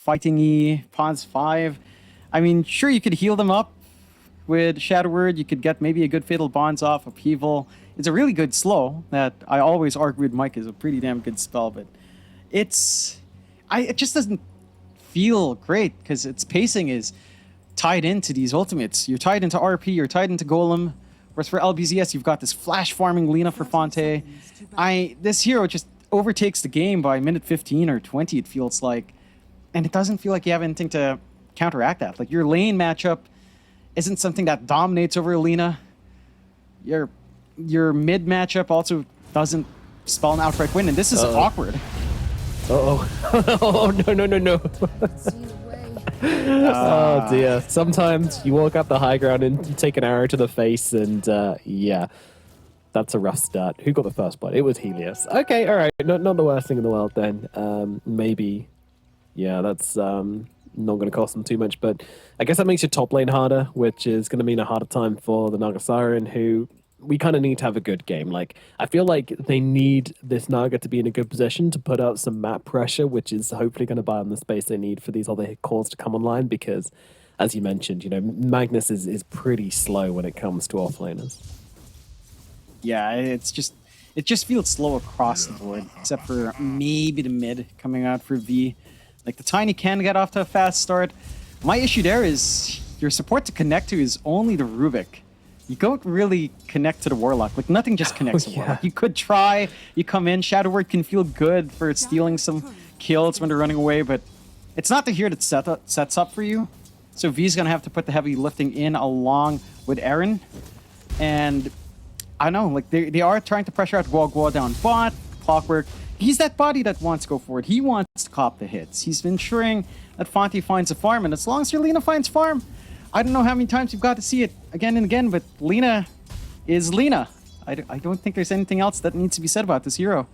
fighting-y, pawns 5. I mean, sure, you could heal them up with Shadow Word. You could get maybe a good Fatal Bonds off Upheaval. It's a really good slow that I always argue with Mike is a pretty damn good spell, but it just doesn't feel great because its pacing is tied into these ultimates. You're tied into RP, you're tied into Golem. Whereas for LBZS, you've got this flash farming Lina for Fonte. This hero just overtakes the game by minute 15 or 20, it feels like. And it doesn't feel like you have anything to counteract that. Like, your lane matchup isn't something that dominates over Lina. Your mid matchup also doesn't spell an outright win, and this is awkward. Oh, no. Oh dear. Sometimes you walk up the high ground and you take an arrow to the face, and yeah, that's a rough start. Who got the first blood? It was Helios. Okay, all right. Not the worst thing in the world then. Maybe, yeah, that's not going to cost them too much, but I guess that makes your top lane harder, which is going to mean a harder time for the Nagasarian, who we kind of need to have a good game. Like, I feel like they need this Naga to be in a good position to put out some map pressure, which is hopefully going to buy them the space they need for these other cores to come online, because, as you mentioned, Magnus is pretty slow when it comes to offlaners. Yeah, it just feels slow across the board, except for maybe the mid coming out for V. Like, the Tiny can get off to a fast start. My issue there is your support to connect to is only the Rubik. You don't really connect to the Warlock. Like, nothing just connects to Warlock. You could try, you come in, Shadow Word can feel good for stealing some kills when they're running away, but it's not the hero that sets up for you. So V's gonna have to put the heavy lifting in along with Aaron. And I don't know, like, they are trying to pressure out Guo down bot, Clockwork. He's that body that wants to go forward. He wants to cop the hits. He's ensuring that Fonte finds a farm, and as long as your Lina finds farm, I don't know how many times you've got to see it again and again, but Lina is Lina. I don't think there's anything else that needs to be said about this hero.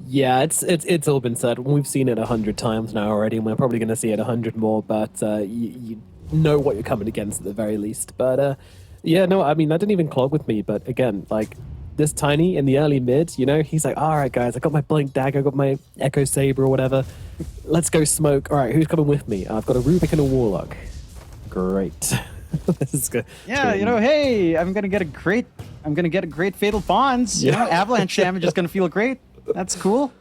Yeah, it's all been said. We've seen it 100 times now already, and we're probably going to see it 100 more, but you know what you're coming against at the very least. But yeah, no, I mean, that didn't even clog with me, but again, like, this Tiny in the early mid, he's like, all right, guys, I got my Blink Dagger, I got my Echo Saber or whatever. Let's go smoke. All right, who's coming with me? I've got a Rubik and a Warlock. Great. This is good. Yeah, hey, I'm gonna get a great Fatal Bonds. Yeah. Avalanche damage is gonna feel great. That's cool.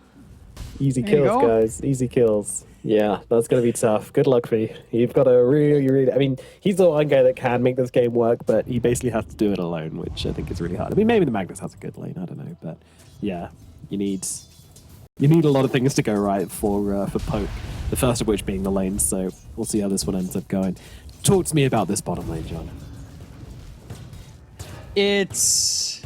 Easy kills, guys. Easy kills. Yeah, that's gonna be tough. Good luck, V. You've got to really. I mean, he's the one guy that can make this game work, but he basically has to do it alone, which I think is really hard. I mean, maybe the Magnus has a good lane. I don't know, but yeah, you need a lot of things to go right for Poke. The first of which being the lane. So we'll see how this one ends up going. Talk to me about this bottom lane, John. It's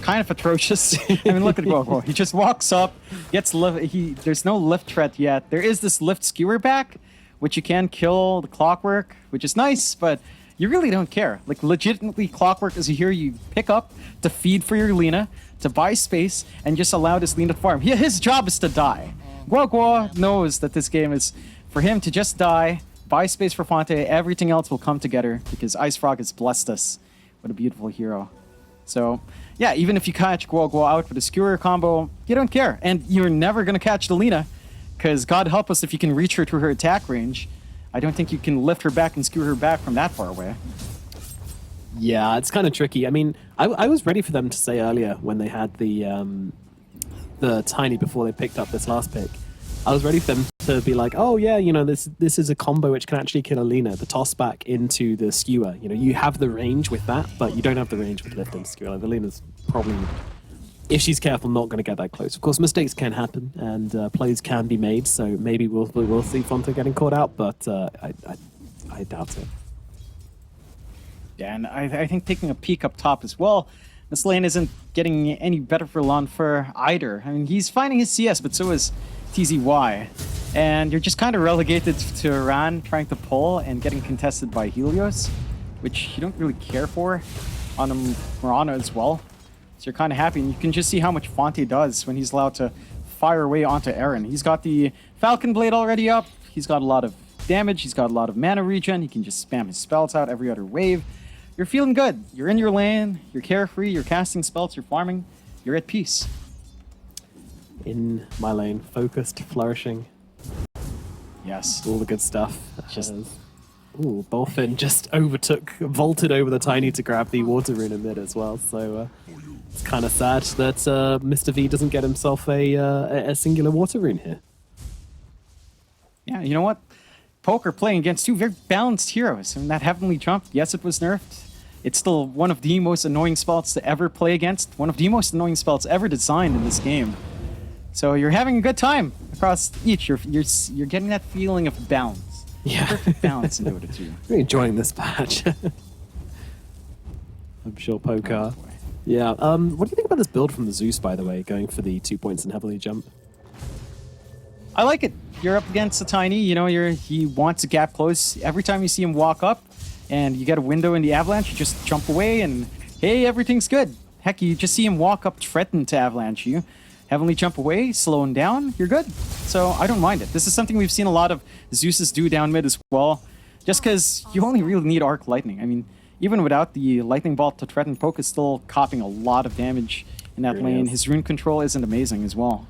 kind of atrocious. I mean, look at Guo. He just walks up, gets lift. There's no lift threat yet. There is this lift skewer back, which you can kill the Clockwork, which is nice, but you really don't care. Like, legitimately, Clockwork is a hero you pick up to feed for your Lina, to buy space, and just allow this Lina to farm. His job is to die. Guo knows that this game is for him to just die, buy space for Fonte, everything else will come together because Ice Frog has blessed us. What a beautiful hero. So, yeah, even if you catch Guo out with a skewer combo, you don't care. And you're never going to catch the Lina, because God help us if you can reach her to her attack range. I don't think you can lift her back and skewer her back from that far away. Yeah, it's kind of tricky. I mean, I was ready for them to say earlier when they had the Tiny before they picked up this last pick. I was ready for them to be like, oh yeah, this is a combo which can actually kill a Lina. The toss back into the skewer. You have the range with that, but you don't have the range with lift and skewer. Like, the Lina's probably, if she's careful, not going to get that close. Of course, mistakes can happen and plays can be made. So maybe we'll see Fonte getting caught out, but I doubt it. Yeah, and I think taking a peek up top as well, this lane isn't getting any better for Lanfer either. I mean, he's finding his CS, but so is TZY. And you're just kind of relegated to Iran trying to pull and getting contested by Helios, which you don't really care for on Murano as well. So you're kind of happy, and you can just see how much Fonte does when he's allowed to fire away onto Aaron. He's got the Falcon Blade already up. He's got a lot of damage. He's got a lot of mana regen. He can just spam his spells out every other wave. You're feeling good. You're in your lane. You're carefree. You're casting spells. You're farming. You're at peace. In my lane, focused, flourishing. Yes. All the good stuff. Just- Ooh, Dolphin just vaulted over the Tiny to grab the water rune in mid as well. So it's kind of sad that Mr. V doesn't get himself a singular water rune here. Yeah, you know what? Poker playing against two very balanced heroes. I mean, that Heavenly Jump, yes, it was nerfed. It's still one of the most annoying spells to ever play against. One of the most annoying spells ever designed in this game. So you're having a good time across each. You're getting that feeling of balance. Yeah. Perfect balance in Dota 2. Really enjoying this patch. I'm sure Poker. Oh, boy. Yeah. What do you think about this build from the Zeus, by the way, going for the 2 points and heavily jump? I like it. You're up against the Tiny. You know, he wants a gap close. Every time you see him walk up and you get a window in the avalanche, you just jump away and hey, everything's good. Heck, you just see him walk up, threaten to avalanche you. Heavenly jump away, slow him down, you're good. So I don't mind it. This is something we've seen a lot of Zeuses do down mid as well. Just because you only really need Arc Lightning. I mean, even without the Lightning Bolt to threaten, Poke is still copying a lot of damage in that lane. His rune control isn't amazing as well.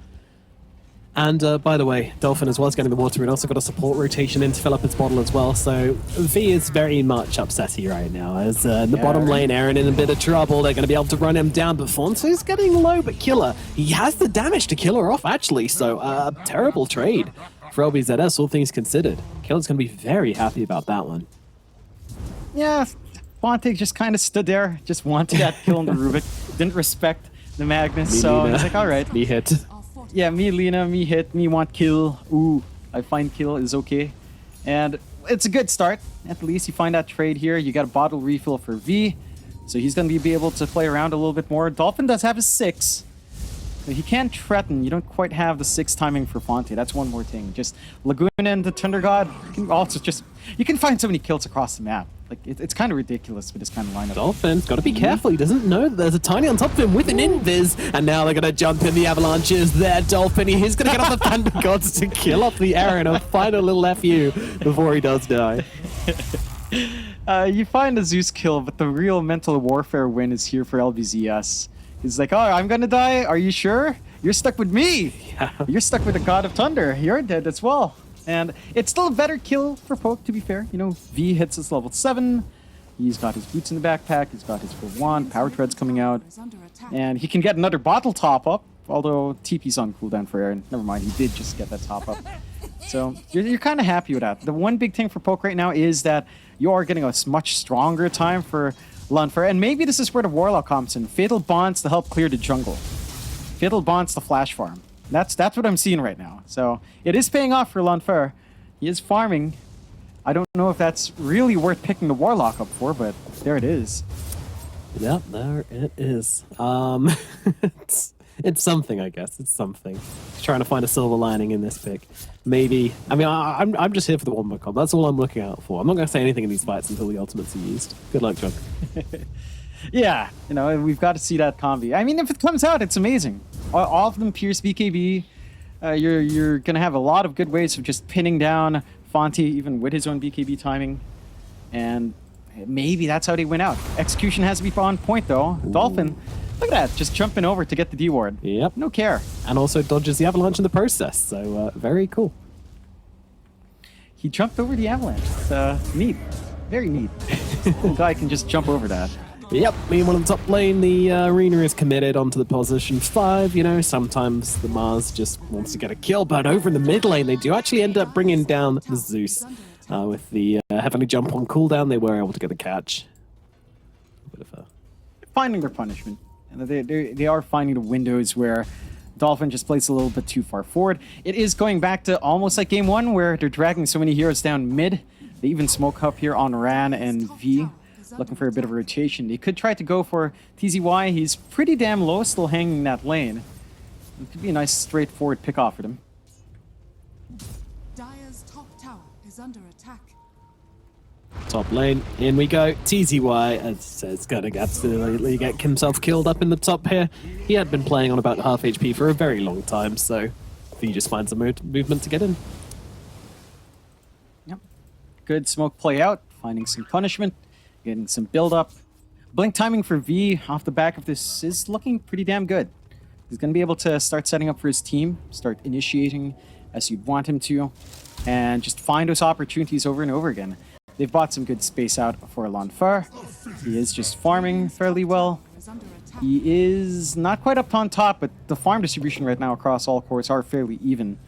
And by the way, Dolphin as well is getting the water rune. Also got a support rotation in to fill up his bottle as well. So V is very much upsetty right now. As in the bottom lane, Aaron in a bit of trouble. They're going to be able to run him down. But Fonso's getting low, but Killer, he has the damage to kill her off actually. So terrible trade for LBZS, all things considered. Killer's going to be very happy about that one. Yeah, Fonte just kind of stood there, just wanted that kill on the Rubik. Didn't respect the Magnus, so he's like, all right. Me hit. Yeah, me Lina, me hit, me want kill. Ooh, I find kill is okay. And it's a good start. At least you find that trade here. You got a bottle refill for V. So he's going to be able to play around a little bit more. Dolphin does have a 6. But he can't threaten. You don't quite have the 6 timing for Fonte. That's one more thing. Just Laguna and the Thunder God. You can also just... You can find so many kills across the map. Like, it's kind of ridiculous with this kind of lineup. Dolphin's got to be careful. He doesn't know that there's a Tiny on top of him with an invis. And now they're going to jump in. The avalanches there. Dolphin, he's going to get off the Thunder Gods to kill off the Aaron. A final little FU before he does die. You find a Zeus kill, but the real mental warfare win is here for LBZS. He's like, oh, I'm going to die? Are you sure? You're stuck with me. Yeah. You're stuck with the God of Thunder. You're dead as well. And it's still a better kill for Poke, to be fair. You know, V hits his level 7. He's got his boots in the backpack. He's got his full wand. Power Tread's coming out. And he can get another bottle top up. Although TP's on cooldown for Aaron. Never mind, he did just get that top up. So you're kind of happy with that. The one big thing for Poke right now is that you are getting a much stronger time for Lunfer. And maybe this is where the Warlock comes in. Fatal Bonds to help clear the jungle. Fatal Bonds to flash farm. That's what I'm seeing right now. So it is paying off for Lunfer. He is farming. I don't know if that's really worth picking the Warlock up for, but there it is. Yep, there it is. It's something, I guess. It's something. Trying to find a silver lining in this pick. Maybe. I mean, I'm just here for the one comp. That's all I'm looking out for. I'm not going to say anything in these fights until the ultimates are used. Good luck, John. Yeah, you know, we've got to see that combi. I mean, if it comes out, it's amazing. All of them pierce BKB. You're going to have a lot of good ways of just pinning down Fonte, even with his own BKB timing. And maybe that's how they win out. Execution has to be on point, though. Ooh. Dolphin, look at that, just jumping over to get the D ward. Yep. No care. And also dodges the avalanche in the process, so very cool. He jumped over the avalanche. It's neat. Very neat. Little guy can just jump over that. Yep, meanwhile in the top lane, the arena is committed onto the position 5. You know, sometimes the Mars just wants to get a kill, but over in the mid lane, they do actually end up bringing down the Zeus. With the heavenly jump on cooldown, they were able to get the catch. A bit of a... Finding their punishment. And they are finding the windows where Dolphin just plays a little bit too far forward. It is going back to almost like game 1, where they're dragging so many heroes down mid. They even smoke up here on Ran and V. Looking for a bit of a rotation. They could try to go for TZY. He's pretty damn low, still hanging in that lane. It could be a nice straightforward pick off for them. Dire's top tower is under attack. Top lane, in we go. TZY is going to absolutely get himself killed up in the top here. He had been playing on about half HP for a very long time, so he just finds a movement to get in. Yep. Good smoke play out, finding some punishment. Getting some build-up. Blink timing for V off the back of this is looking pretty damn good. He's going to be able to start setting up for his team, start initiating as you'd want him to. and just find those opportunities over and over again. They've bought some good space out for Lanfar. He is just farming fairly well. Is under attack. He is not quite up on top, but the farm distribution right now across all cores are fairly even.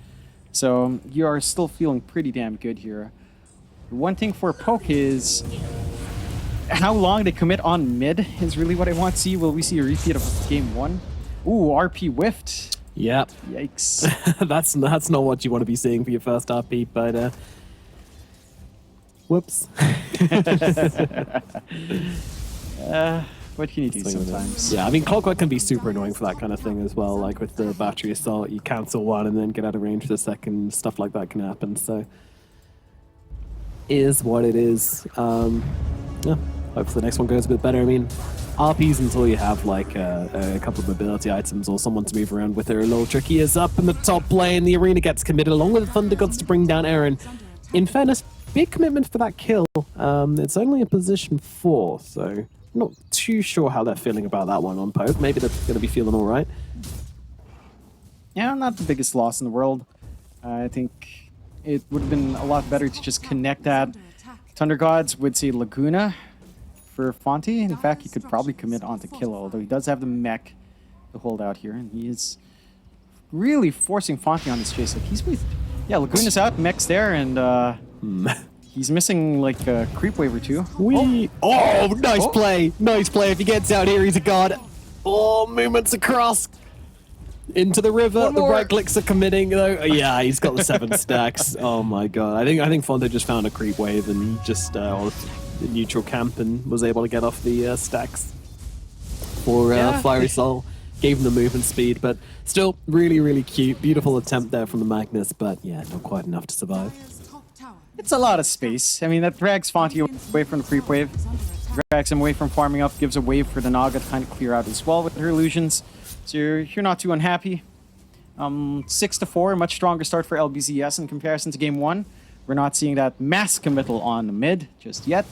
So you are still feeling pretty damn good here. One thing for Poke is how long they commit on mid is really what I want to see. Will we see a repeat of game 1? Ooh, RP whiffed. Yep. Yikes. that's not what you want to be seeing for your first RP, but whoops. What can you do sometimes? Yeah, I mean, Clockwork can be super annoying for that kind of thing as well. Like with the battery assault, you cancel one and then get out of range for the second. Stuff like that can happen. So, is what it is. Yeah, hopefully the next one goes a bit better. I mean, RPs until you have like a couple of mobility items or someone to move around with are a little tricky. Is up in the top lane. The arena gets committed along with the Thunder Gods to bring down Aaron. In fairness, big commitment for that kill. It's only in position 4, so not too sure how they're feeling about that one on Poke. Maybe they're going to be feeling all right. Yeah, not the biggest loss in the world. I think it would have been a lot better to just connect that. Under attack. Thunder Gods would say Laguna for Fonte. In fact, he could probably commit onto kill, although he does have the mech to hold out here, and he is really forcing Fonte on this chase. Like he's with, yeah, Laguna's out, mech's there, and he's missing like a creep wave or two. Oh, nice play. Nice play. If he gets out here, he's a god. Oh, movements across into the river. The right clicks are committing though. Yeah, he's got the 7 stacks. Oh my god. I think Fonte just found a creep wave and just or the neutral camp and was able to get off the stacks for Fiery Soul. Gave him the movement speed, but still really, really cute. Beautiful attempt there from the Magnus, but yeah, not quite enough to survive. Dire's top tower It's a lot of space. I mean, that drags Fonte away from the creep wave. is under attack. Drags him away from farming up, gives a wave for the Naga to kind of clear out as well with her illusions. So you're not too unhappy. 6-4, much stronger start for LBZS in comparison to game 1. We're not seeing that mass committal on the mid just yet.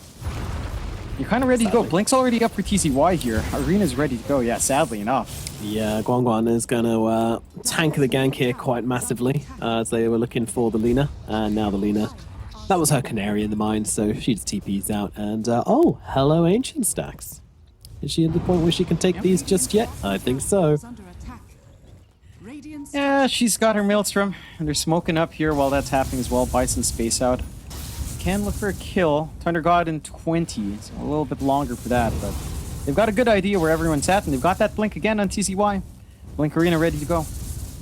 You're kind of ready to go. Blink's already up for TCY here. Arena's ready to go. Yeah, sadly enough. Yeah, Guangguan is going to tank the gank here quite massively as they were looking for the Lina. And now the Lina, that was her canary in the mine, so she just TP's out. And, oh, hello, Ancient Stacks. Is she at the point where she can take these just yet? I think so. Is under attack. Radiant's Yeah, she's got her Maelstrom, and they're smoking up here while that's happening as well. Buy some space out. Can look for a kill. Thunder God in 20. It's a little bit longer for that, but they've got a good idea where everyone's at, and they've got that Blink again on TCY. Blink Arena ready to go.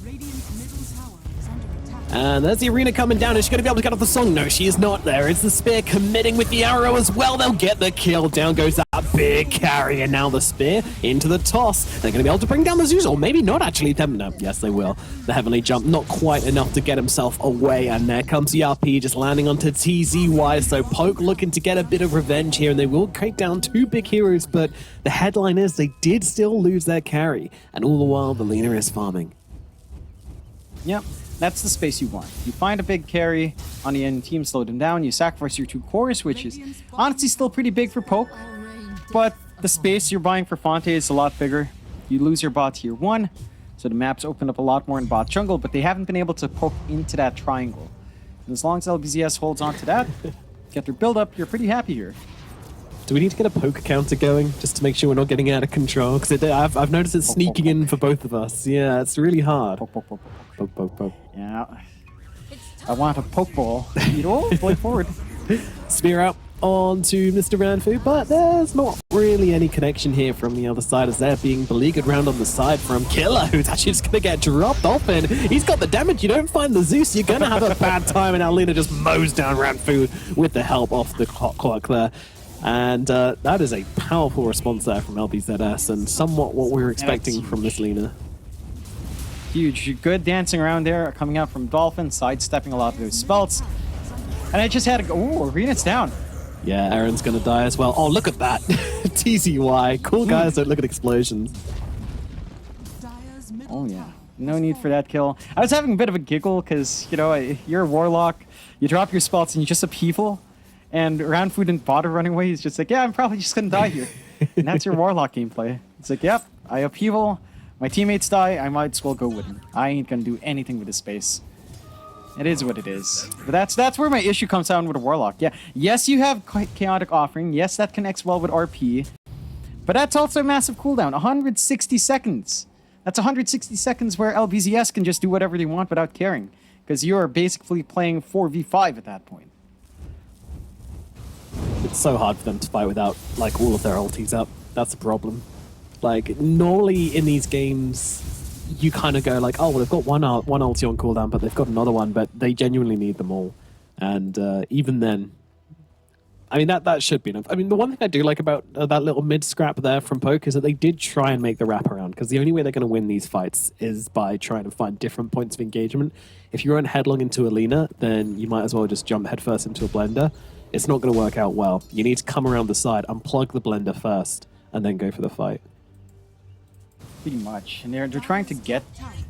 Radiant's middle tower is under attack. And there's the Arena coming down. Is she going to be able to get off the song? No, she is not there. It's the Spear committing with the arrow as well. They'll get the kill. Down goes that big carry, and now the Spear into the toss. They're going to be able to bring down the Zeus, or maybe not actually. No, yes, they will. The Heavenly Jump, not quite enough to get himself away, and there comes the RP just landing onto TZY. So Poke looking to get a bit of revenge here, and they will take down 2 big heroes, but the headline is they did still lose their carry, and all the while the Lina is farming. Yep, that's the space you want. You find a big carry on the end team, slow them down, you sacrifice your 2 cores, which is honestly still pretty big for Poke, but the space you're buying for Fonte is a lot bigger. You lose your bot tier 1, so the map's opened up a lot more in bot jungle, but they haven't been able to poke into that triangle. And as long as LBZS holds on to that, get their build up, you're pretty happy here. Do we need to get a poke counter going just to make sure we're not getting out of control? Because I've noticed it's sneaking in for both of us. Yeah, it's really hard. Poke, poke, poke, poke. Poke, poke, poke. Yeah. I want a poke ball. You know, play forward. Spear out onto Mr. Ranfu, but there's not really any connection here from the other side as they're being beleaguered round on the side from Killer, who's actually just going to get dropped off, and he's got the damage. You don't find the Zeus, you're going to have a bad time, and Alina just mows down Ranfu with the help off the clock there. And that is a powerful response there from LBZS, and somewhat what we were expecting from this Lina. Huge. Good dancing around there, coming out from Dolphin, sidestepping a lot of those spells. And I just had to go, ooh, Arena's down. Yeah, Aaron's gonna die as well. Oh, look at that. TZY. Cool guys don't look at explosions. Dire's middle Oh, yeah. tower No is need for that kill. I was having a bit of a giggle because, you know, you're a Warlock, you drop your spells and you just upheaval, and Ranfu didn't bother running away. He's just like, yeah, I'm probably just gonna die here. And that's your Warlock gameplay. It's like, yep, I upheaval, my teammates die, I might as well go with him. I ain't gonna do anything with his space. It is what it is. But that's where my issue comes down with a Warlock. Yeah, yes, you have Chaotic Offering. Yes, that connects well with RP. But that's also a massive cooldown. 160 seconds. That's 160 seconds where LBZS can just do whatever they want without caring. Because you're basically playing 4v5 at that point. It's so hard for them to fight without like all of their ultis up. That's the problem. Like normally in these games, you kind of go like, oh well, they've got one ulti on cooldown, but they've got another one, but they genuinely need them all. And even then, I mean that should be enough. I mean the one thing I do like about that little mid scrap there from Poke is that they did try and make the wraparound, because the only way they're going to win these fights is by trying to find different points of engagement. If you run headlong into a Lina, then you might as well just jump headfirst into a blender. It's not going to work out well. You need to come around the side, unplug the blender first, and then go for the fight. Pretty much. And they're trying to get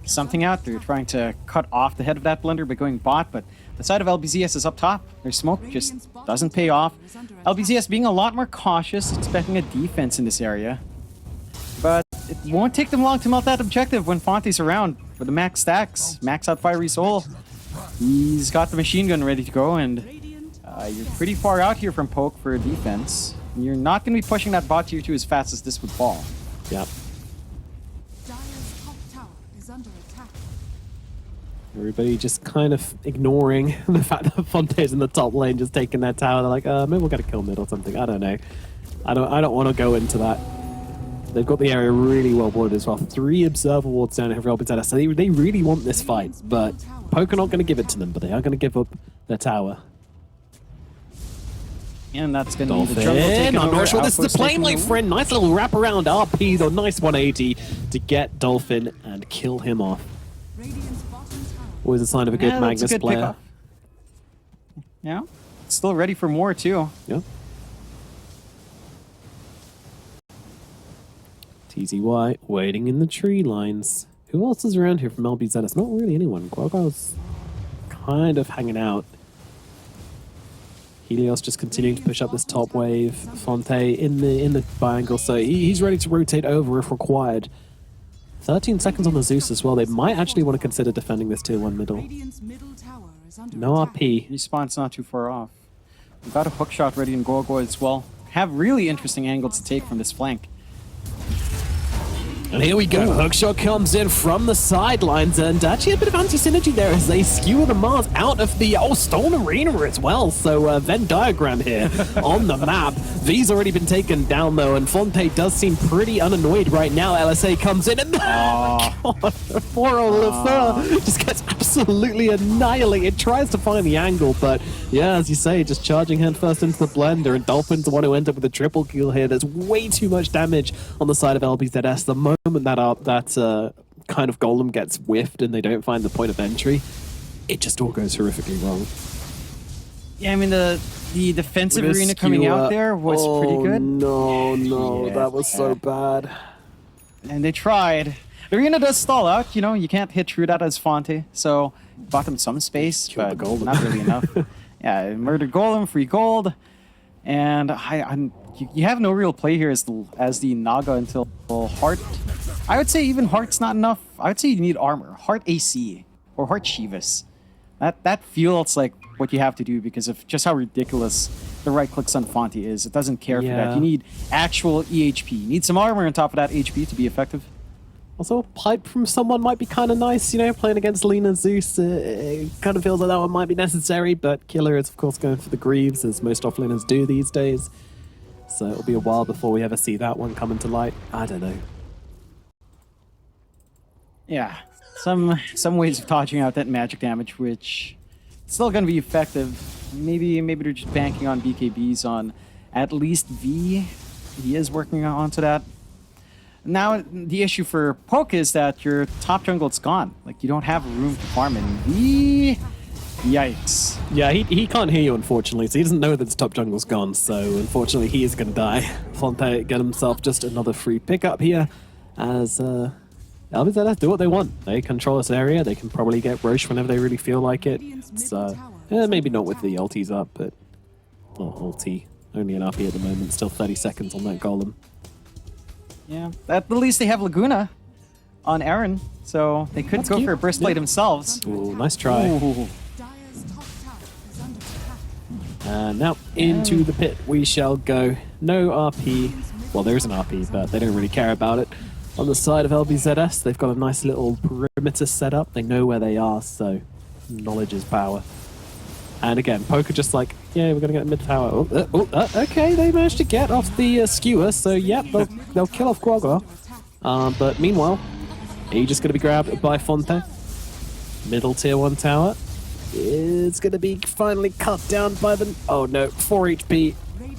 something out. They're trying to cut off the head of that blender by going bot, but the side of LBZS is up top. Their smoke just doesn't pay off. LBZS being a lot more cautious, expecting a defense in this area. But it won't take them long to melt that objective when Fonte's around with the max stacks. Max out Fiery Soul. He's got the machine gun ready to go, and you're pretty far out here from Poke for a defense. And you're not going to be pushing that bot tier 2 as fast as this would fall. Yeah. Dire's top tower is under attack. Everybody just kind of ignoring the fact that Fonte's in the top lane, just taking their tower. They're like, maybe we'll get a kill mid or something. I don't know. I don't want to go into that. They've got the area really well boarded as well. 3 observer wards down here for LBZS. So they really want this fight, but Poke are not going to give it to them, but they are going to give up their tower. And that's going to be the Dolphin. jungle taking I'm over. not sure this is the Outpost play, taking my over. friend. Nice little wraparound RP, though. Nice 180 to get Dolphin and kill him off. Radiant's bottom tower. Always a sign of a good Yeah, that's Magnus a good player. pickoff. Yeah, still ready for more too. Yeah. TZY waiting in the tree lines. Who else is around here from LBZS? Not really anyone. Quagga's kind of hanging out. Helios just continuing to push up this top wave. Fonte in the triangle, so he's ready to rotate over if required. 13 seconds on the Zeus as well. They might actually want to consider defending this tier 1 middle. Radiant's middle tower is under No attack. RP. Respawn's not too far off. We've got a hook shot ready in Gorgo as well. Have really interesting angles to take from this flank. And here we go. Hookshot comes in from the sidelines, and actually a bit of anti-synergy there as they skewer the Mars out of the Stone Arena as well. So Venn diagram here on the map. V's already been taken down though, and Fonte does seem pretty unannoyed right now. LSA comes in and God, poor old Lefeur just gets absolutely annihilated. Tries to find the angle, but yeah, as you say, just charging headfirst into the blender, and Dolphin's the one who ends up with a triple kill here. There's way too much damage on the side of LBZS. The moment that kind of golem gets whiffed and they don't find the point of entry, it just all goes horrifically wrong. Yeah, I mean the defensive arena coming out there was pretty good. No, Yeah. that was so bad. And they tried. The arena does stall out, you know, you can't hit through that as Fonte, so bought them some space, Killed but the golem. not really enough. Yeah, murdered golem, free gold, and you have no real play here as the Naga until Heart. I would say even Heart's not enough. I would say you need armor, Heart AC, or Heart Shivas. That feels like what you have to do because of just how ridiculous the right clicks on Fonte is. It doesn't care for that. Yeah. You need actual EHP. You need some armor on top of that HP to be effective. Also, a pipe from someone might be kind of nice, you know, playing against Lina Zeus. It kind of feels like that one might be necessary, but Killer is, of course, going for the Greaves, as most offlaners do these days. So it'll be a while before we ever see that one come into light. I don't know. Yeah, some ways of dodging out that magic damage, which is still going to be effective. Maybe they're just banking on BKBs on at least V. He is working onto that. Now, the issue for Poke is that your top jungle's gone. Like, you don't have room to farm it. V, yikes. Yeah, he can't hear you, unfortunately, so he doesn't know that his top jungle's gone, so unfortunately he is going to die. Fonte get himself just another free pickup here, as LBZS do what they want. They control this area, they can probably get Roche whenever they really feel like it. So, maybe not with the ultis up, but... Well, ulti, only an RP at the moment, still 30 seconds on that golem. Yeah, at the least they have Laguna on Aaron, so they could That's go cute. for a burst blade Yeah. themselves. Ooh, nice try. Ooh. Dire's Now into the pit we shall go. No RP. Well, there is an RP, but they don't really care about it. On the side of LBZS, they've got a nice little perimeter set up. They know where they are, so knowledge is power. And again, Poker just like, yeah, we're going to get mid tower. Okay, they managed to get off the skewer, so yep, they'll kill off Guagua. But meanwhile, Aegis going to be grabbed by Fonte. Middle tier 1 tower. It's going to be finally cut down by the... Oh no, 4 HP.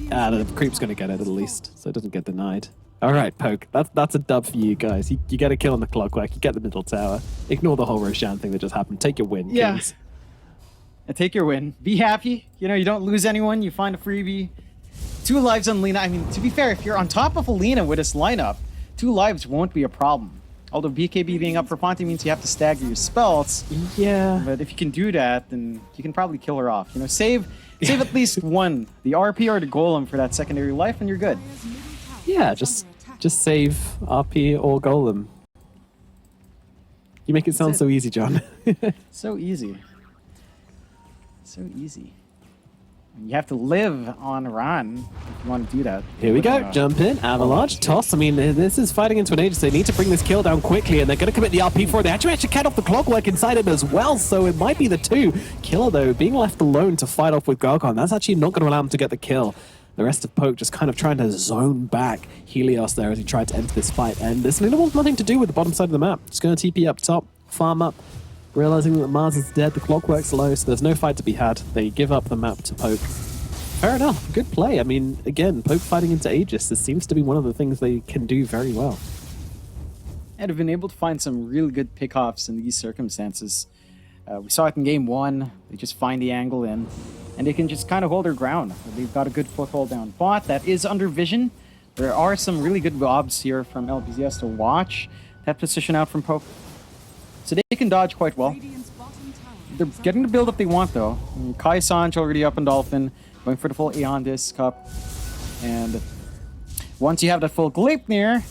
The creep's going to get it at least, so it doesn't get denied. All right, Poke, that's a dub for you guys. You get a kill on the clockwork, you get the middle tower. Ignore the whole Roshan thing that just happened. Take your win, Yeah. Kings. And take your win. Be happy. You know, you don't lose anyone. You find a freebie. 2 lives on Lina. I mean, to be fair, if you're on top of a Lina with this lineup, 2 lives won't be a problem. Although BKB being up for Fonte means you have to stagger your spells. Yeah. But if you can do that, then you can probably kill her off. You know, save at least one, the RP or the Golem for that secondary life, and you're good. Yeah, just save RP or Golem. You make it sound so easy, John. So easy. So easy. And you have to live on Ran if you want to do that. Here we go, jump in, avalanche, toss. I mean, this is fighting into an Aegis. They need to bring this kill down quickly, and they're going to commit the RP for it. They actually cut off the clockwork inside him as well, so it might be the 2. Killer, though, being left alone to fight off with Gargon, that's actually not going to allow him to get the kill. The rest of Poke just kind of trying to zone back Helios there as he tried to enter this fight, and this Lina wants nothing to do with the bottom side of the map. Just going to TP up top, farm up. Realizing that Mars is dead, the clockwork's low, so there's no fight to be had. They give up the map to Poke. Fair enough, good play. I mean, again, Poke fighting into Aegis, this seems to be one of the things they can do very well. And have been able to find some really good pickoffs in these circumstances. We saw it in game 1. They just find the angle in, and they can just kind of hold their ground. They've got a good foothold down bot that is under vision. There are some really good mobs here from LBZS to watch that position out from Poke. So they can dodge quite well. They're getting the build-up they want, though. Kai Sanj already up on Dolphin, going for the full Aeon Disc Cup. And once you have that full Gleipnir,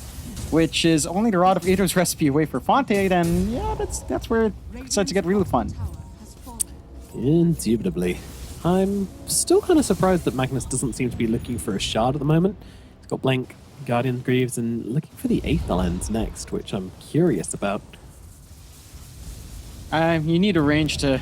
which is only the Rod of Aether's recipe away for Fonte, then yeah, that's where it starts to get really fun. Indubitably. I'm still kind of surprised that Magnus doesn't seem to be looking for a shard at the moment. He's got Blank, Guardian Greaves, and looking for the Aether Lens next, which I'm curious about. You need a range to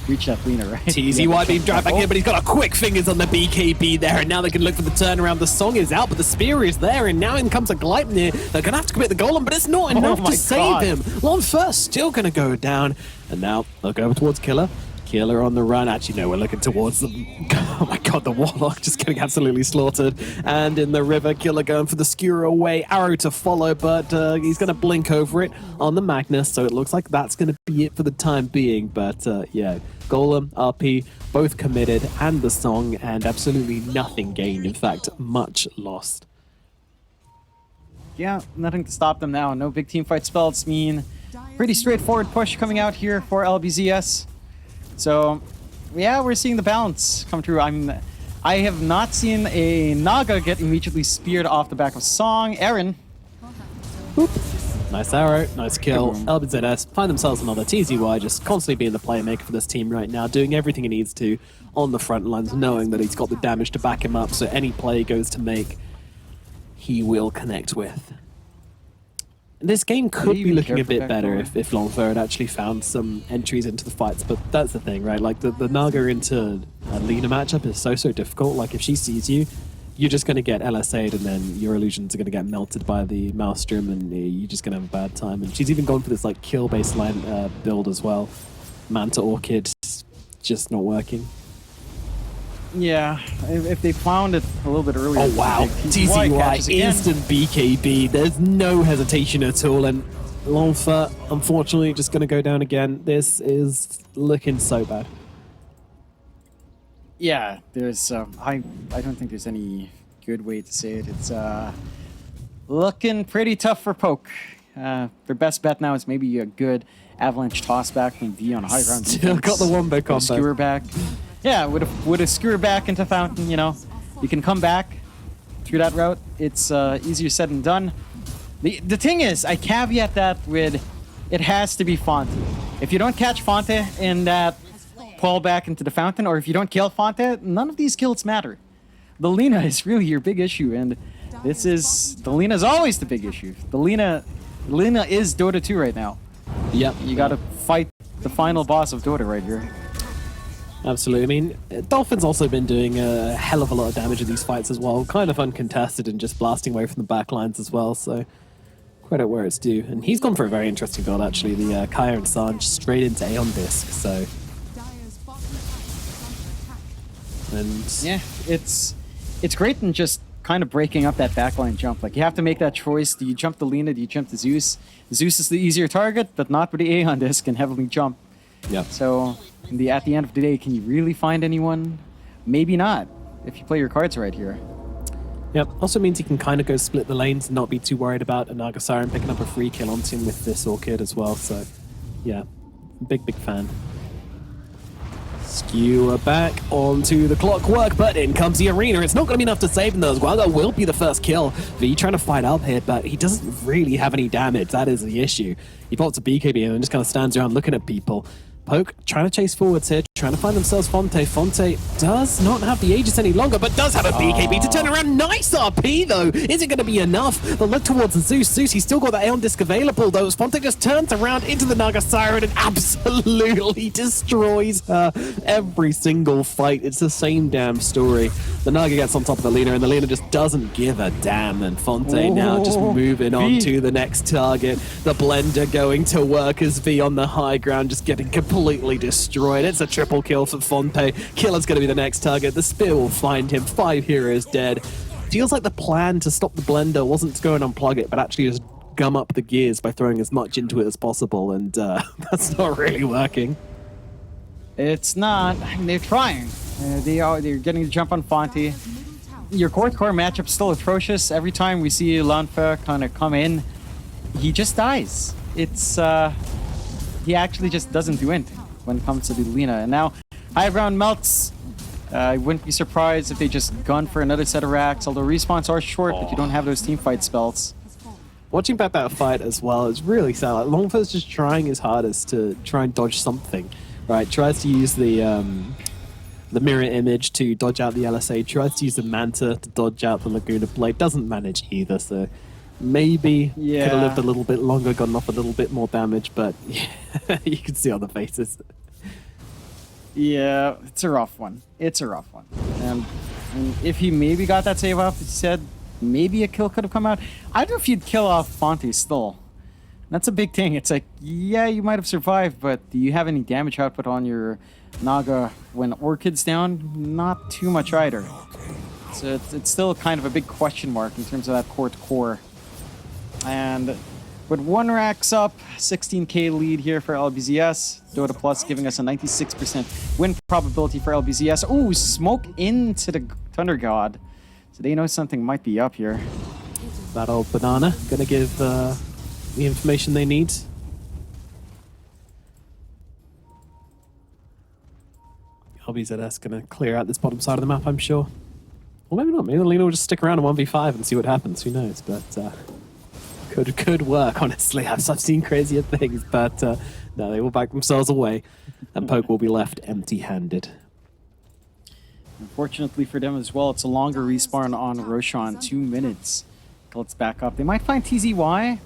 reach that Lina, right? TZY being dragged back in, but he's got a quick fingers on the BKB there, and now they can look for the turnaround. The song is out, but the spear is there, and now in comes a Gleipnir. They're going to have to commit the golem, but it's not enough to save him. Lon first, still going to go down, and now they'll go towards Killer. Killer on the run. Actually, no, we're looking towards them. Oh my god, the Warlock just getting absolutely slaughtered. And in the river, Killer going for the skewer away. Arrow to follow, but he's going to blink over it on the Magnus, so it looks like that's going to be it for the time being. But yeah, Golem, RP, both committed, and the song, and absolutely nothing gained. In fact, much lost. Yeah, nothing to stop them now. No big team fight spells mean pretty straightforward push coming out here for LBZS. So, yeah, we're seeing the balance come through. I have not seen a Naga get immediately speared off the back of Song. Aaron. Boop. Nice arrow, nice kill. LBZS find themselves another TZY, just constantly being the playmaker for this team right now, doing everything he needs to on the front lines, knowing that he's got the damage to back him up, so any play he goes to make, he will connect with. This game could be looking a bit better if Longfur had actually found some entries into the fights, but that's the thing, right? Like, the Naga into a Lina matchup is so difficult. Like, if she sees you, you're just going to get LSA'd, and then your illusions are going to get melted by the Maelstrom, and you're just going to have a bad time. And she's even gone for this, like, kill baseline build as well. Manta Orchid, just not working. Yeah, if they found it a little bit earlier. Oh wow, TZY, instant BKB. There's no hesitation at all, and Longfur, unfortunately, just going to go down again. This is looking so bad. Yeah, there's, I don't think there's any good way to say it. It's looking pretty tough for Poke. Their best bet now is maybe a good Avalanche toss back from V on a high ground. Still got the wombo combo. Skewer back. Yeah, with a skewer back into Fountain, you know, you can come back through that route. It's easier said than done. The thing is, I caveat that with, it has to be Fonte. If you don't catch Fonte in that fall back into the fountain, or if you don't kill Fonte, none of these kills matter. The Lina is really your big issue, and the Lina is always the big issue. The Lina is Dota 2 right now. Yep. You gotta fight the final boss of Dota right here. Absolutely. I mean, Dolphin's also been doing a hell of a lot of damage in these fights as well. Kind of uncontested and just blasting away from the back lines as well, so credit where it's due. And he's gone for a very interesting build, actually. The Kaya and Sanj straight into Aeon Disc, so... Dire's bottom tower is under attack. And Yeah, it's great in just kind of breaking up that backline jump. Like, you have to make that choice. Do you jump the Lina? Do you jump the Zeus? Zeus is the easier target, but not with the Aeon Disc and heavily jump. yeah. So, at the end of the day, can you really find anyone? Maybe not, if you play your cards right here. Yep. Also means he can kind of go split the lanes and not be too worried about a Naga Siren picking up a free kill onto him with this Orchid as well. So, yeah, big fan. Skewer back onto the clockwork, but in comes the arena. It's not going to be enough to save him though as well. That will be the first kill. V trying to fight up here, but he doesn't really have any damage. That is the issue. He pops a BKB and just kind of stands around looking at people. Poke trying to chase forwards here, trying to find themselves Fonte. Fonte does not have the Aegis any longer, but does have a BKB to turn around. Nice RP though. Is it going to be enough? The look towards Zeus. Zeus, he's still got that Aeon Disc available though. As Fonte just turns around into the Naga Siren and absolutely destroys her every single fight. It's the same damn story. The Naga gets on top of the Lina and the Lina just doesn't give a damn. And Fonte now just moving on to the next target. The Blender going to work as V on the high ground, just getting completely destroyed. It's a triple kill for Fonte. Killer's going to be the next target. The spear will find him. 5 heroes dead. Feels like the plan to stop the Blender wasn't to go and unplug it, but actually just gum up the gears by throwing as much into it as possible, and that's not really working. It's not. They're trying. They're getting the jump on Fonte. Dire's middle tower Your core matchup's still atrocious. Every time we see Lanfa kind of come in, he just dies. It's he actually just doesn't do anything when it comes to the Lina. And now high ground melts. I wouldn't be surprised if they just gun for another set of racks, although respawns are short, but you don't have those team fight spells. has fallen. Watching back that fight as well is really sad. Like, Longfell's just trying his hardest to try and dodge something, right? Tries to use the mirror image to dodge out the LSA, tries to use the Manta to dodge out the Laguna Blade, doesn't manage either, so maybe could have lived a little bit longer, gotten off a little bit more damage, but yeah, you can see on the faces. Yeah, it's a rough one. It's a rough one. And if he maybe got that save off, he said maybe a kill could have come out. I don't know if you'd kill off Fonte still. That's a big thing. It's like, yeah, you might have survived, but do you have any damage output on your Naga when Orchid's down? Not too much either. So it's still kind of a big question mark in terms of that core to core. And with 1 racks up, 16k lead here for LBZS. Dota Plus giving us a 96% win probability for LBZS. Ooh, smoke into the Thunder God. So they know something might be up here. That old banana gonna give the information they need. LBZS gonna clear out this bottom side of the map, I'm sure. Well, maybe not. Maybe Lena will just stick around in 1v5 and see what happens. Who knows? But could work, honestly. I've seen crazier things, but no, they will back themselves away, and Poke will be left empty-handed. Unfortunately for them as well, it's a longer respawn on Roshan. 2 minutes till it's back up. They might find TZY.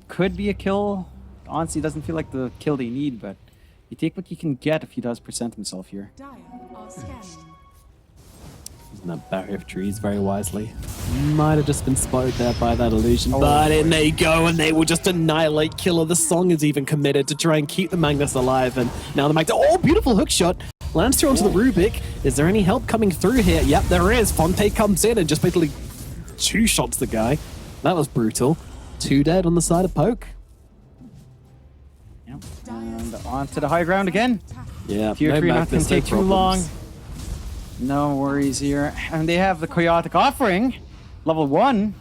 Could be a kill. Honestly, doesn't feel like the kill they need, but you take what you can get if he does present himself here. Dire are scanning. Using that barrier of trees very wisely. Might have just been spotted there by that illusion, Oh, but in they go, and they will just annihilate Killer. The song is even committed to try and keep the Magnus alive, and now the Magnus... Oh, beautiful hook shot! Lands through onto the Rubik. Is there any help coming through here? Yep, there is. Fonte comes in and just basically 2 shots the guy. That was brutal. 2 dead on the side of Poke. Yep. And on to the high ground again. Yeah, Tier 3 not going to take too long. problems. No worries here. And they have the Chaotic Offering. Level 1.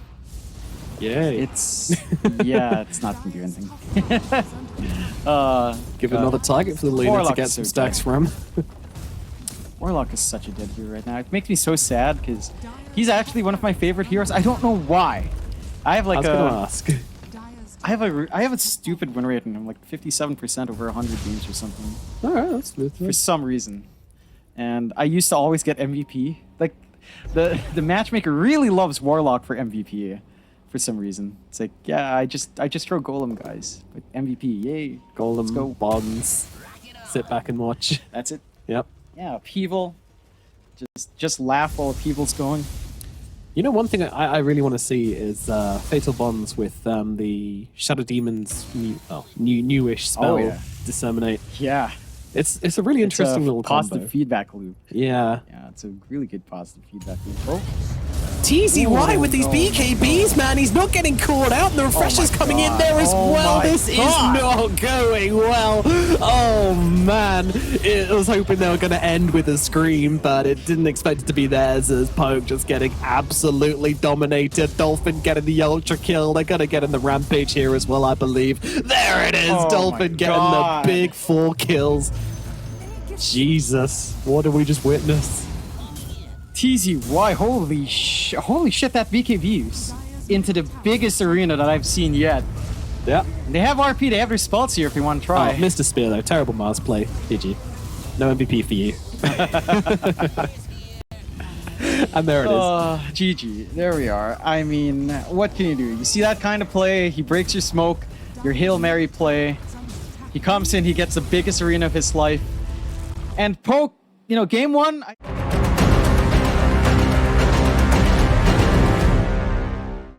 Yay. It's... yeah, it's not going to do anything. Give another target for the leader to Warlock get is some so stacks good. from. Warlock is such a dead hero right now. It makes me so sad because he's actually one of my favorite heroes. I don't know why. I have I like was going to ask. Dire's I have a stupid win rate, and I'm like 57% over 100 games or something All right, that's smooth. for some reason. And I used to always get MVP. Like the matchmaker really loves Warlock for MVP for some reason. It's like, yeah, I just throw Golem guys, but MVP, yay, Golem, let's go. bonds. Sit back and watch. That's it. Yep. Yeah, upheaval. Just laugh while upheaval's going. You know, one thing I really want to see is Fatal Bonds with the Shadow Demon's newish spell, Oh, yeah. Disseminate. Yeah, It's a really interesting it's a little positive combo. feedback loop. Yeah. Yeah, it's a really good positive feedback loop. Oh, TZY with these no, BKBs, man. He's not getting caught out, and the refresher's my coming in God. there as Oh well. my This God. is not going well. Oh, man. I was hoping they were going to end with a scream, but it didn't expect it to be theirs as Poke just getting absolutely dominated. Dolphin getting the ultra kill. They're going to get in the rampage here as well, I believe. There it is. Oh Dolphin my getting God. the big 4 kills. Jesus. What did we just witness? TZY, holy shit, that BKBs into the biggest arena that I've seen yet. Yeah. And they have RP, they have their spells here if you want to try. Oh, missed a spear though. Terrible Mars play. GG. No MVP for you. And there it is. GG, there we are. I mean, what can you do? You see that kind of play, he breaks your smoke, your Hail Mary play. He comes in, he gets the biggest arena of his life. And Poke, you know, game one...